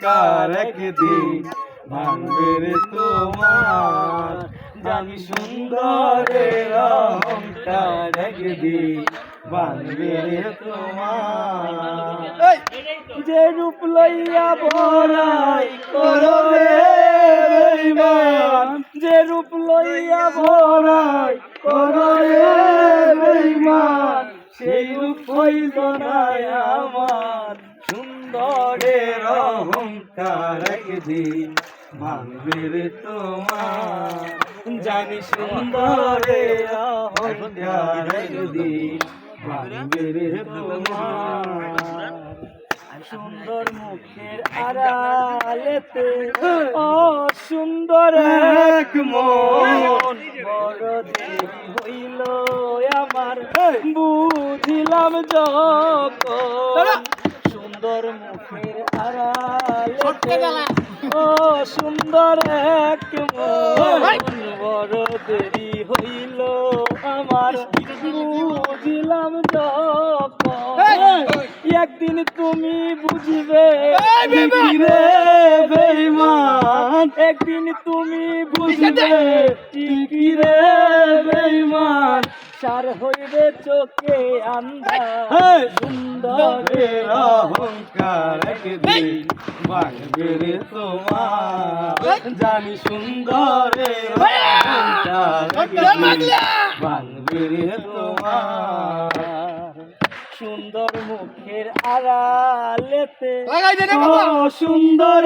অহংকার একদিন ভাঙবে রে তোমার। জানি সুন্দরের অহংকার একদিন ভাঙবে রে তোমার। যে রূপ লইয়া বড়াই করো রে বেঈমান, যে রূপ লইয়া বড়াই করো রে বেঈমান, সেই রূপ হইল না আমার। সুন্দরের অহংকার একদিন ভাঙবে রে তোমার। জানি সুন্দরের অহংকার একদিন ভাঙবে রে তোমার। সুন্দর মুখের আড়ালেতে অসুন্দর এক মন, বড় দেরি হইল আমার বুঝিলাম যখন। সুন্দর মুখের আড়ালেতে অসুন্দর এক মন, বড় দেরি হইল আমার বুঝিলাম যখন। একদিন তুমি বুঝবে রে বেঈমান, একদিন তুমি বুঝবে ঠিকই রে বেঈমান। সার হইবে চোখে আন্ধার, সুন্দরের অহংকার একদিন ভাঙবে রে তোমার। জানি সুন্দরের অহংকার একদিন ভাঙবে রে তোমার। সুন্দর মুখের আড়ালেতে সুন্দর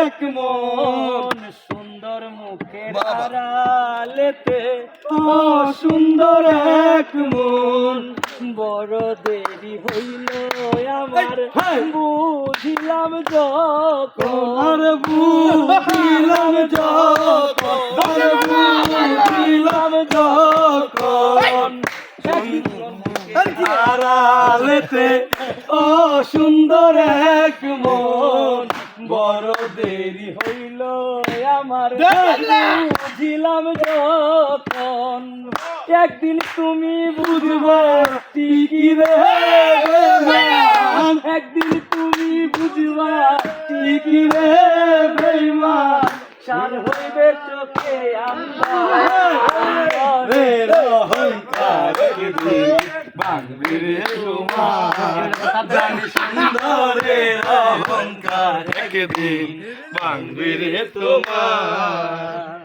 এক মন, সুন্দর মুখের আড়ালেতে সুন্দর এক মন, বড় দেরি হইল আমার বুঝিলাম যখন। বুঝিলাম যখন, বুঝিলাম যখন। আড়ালেতে সুন্দর এক মন, বড় দেরি হইল আমার বুঝিলাম যখন। একদিন তুমি বুঝবে ঠিকই রে বেঈমান, একদিন তুমি বুঝবা ঠিকই রে বেঈমান। সার হইবে চোখে আন্ধার, অহংকার একদিন ভাঙবে রে তোমার। জানি সুন্দরের অহংকার একদিন ভাঙবে রে তোমার।